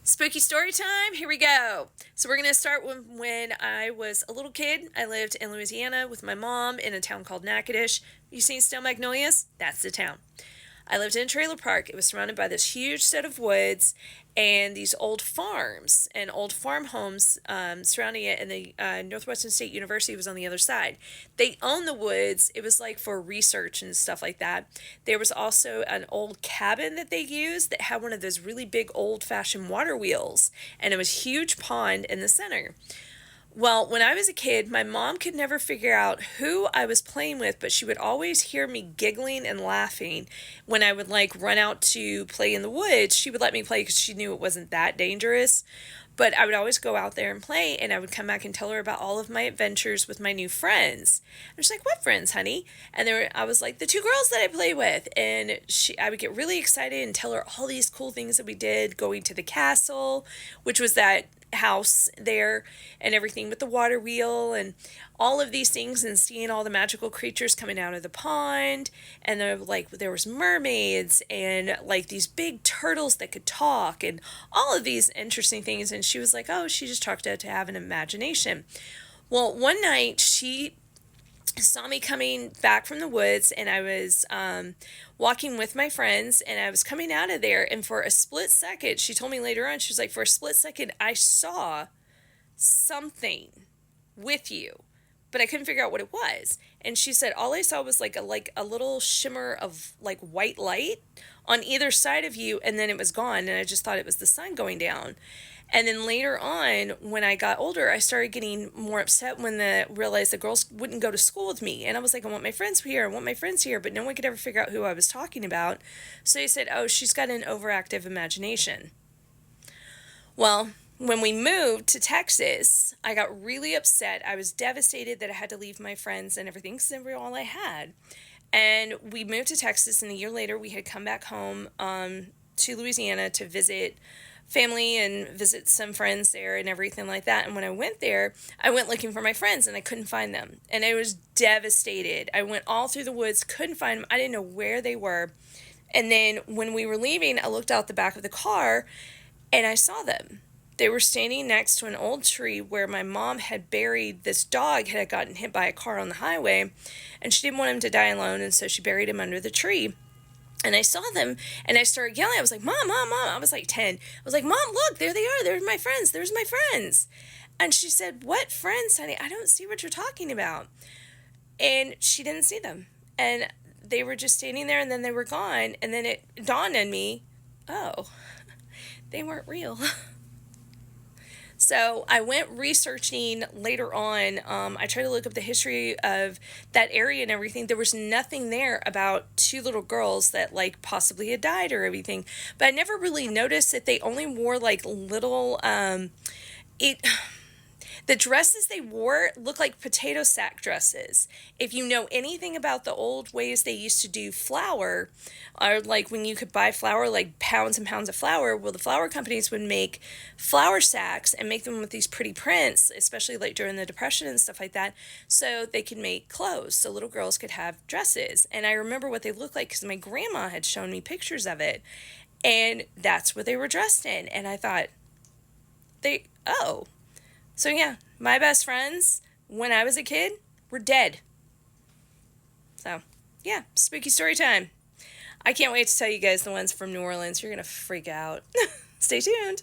Spooky story time, here we go. So we're going to start when I was a little kid. I lived in Louisiana with my mom in a town called Natchitoches. You seen Snow Magnolias? That's the town. I lived in a trailer park. It was surrounded by this huge set of woods and these old farms and old farm homes surrounding it. And the Northwestern State University was on the other side. They owned the woods. It was like for research and stuff like that. There was also an old cabin that they used that had one of those really big old-fashioned water wheels. And it was a huge pond in the center. Well, when I was a kid, my mom could never figure out who I was playing with, but she would always hear me giggling and laughing when I would run out to play in the woods. She would let me play because she knew it wasn't that dangerous. But I would always go out there and play, and I would come back and tell her about all of my adventures with my new friends. And she's like, "What friends, honey?" And I was like, "The two girls that I play with." And I would get really excited and tell her all these cool things that we did, going to the castle, which was that house there, and everything with the water wheel and all of these things, and seeing all the magical creatures coming out of the pond. And there was mermaids and these big turtles that could talk and all of these interesting things. And she was like, "Oh, she just talked to have an imagination." Well, one night she saw me coming back from the woods, and I was walking with my friends, and I was coming out of there, and for a split second, she told me later on, she was like, "For a split second, I saw something with you, but I couldn't figure out what it was." And she said, "All I saw was like a little shimmer of white light on either side of you, and then it was gone, and I just thought it was the sun going down." And then later on, when I got older, I started getting more upset when realized the girls wouldn't go to school with me. And I was like, "I want my friends here, I want my friends here," but no one could ever figure out who I was talking about. So they said, "Oh, she's got an overactive imagination." Well, when we moved to Texas, I got really upset. I was devastated that I had to leave my friends and everything because they were all I had. And we moved to Texas, and a year later, we had come back home to Louisiana to visit family and visit some friends there and everything like that. And when I went there, I went looking for my friends, and I couldn't find them. And I was devastated. I went all through the woods, couldn't find them. I didn't know where they were. And then when we were leaving, I looked out the back of the car, and I saw them. They were standing next to an old tree where my mom had buried this dog had gotten hit by a car on the highway, and she didn't want him to die alone, and so she buried him under the tree. And I saw them, and I started yelling. I was like, "Mom, Mom, Mom." I was like 10. I was like, "Mom, look, there they are. There's my friends. There's my friends." And she said, "What friends, honey? I don't see what you're talking about." And she didn't see them. And they were just standing there, and then they were gone. And then it dawned on me, oh, they weren't real. So I went researching later on. I tried to look up the history of that area and everything. There was nothing there about two little girls that possibly had died or everything. But I never really noticed that they only wore little the dresses they wore looked like potato sack dresses. If you know anything about the old ways they used to do flour, or when you could buy flour, pounds and pounds of flour, well, the flour companies would make flour sacks and make them with these pretty prints, especially during the Depression and stuff like that, so they could make clothes, so little girls could have dresses. And I remember what they looked like because my grandma had shown me pictures of it, and that's what they were dressed in. And I thought, so yeah, my best friends, when I was a kid, were dead. So, yeah, spooky story time. I can't wait to tell you guys the ones from New Orleans. You're going to freak out. Stay tuned.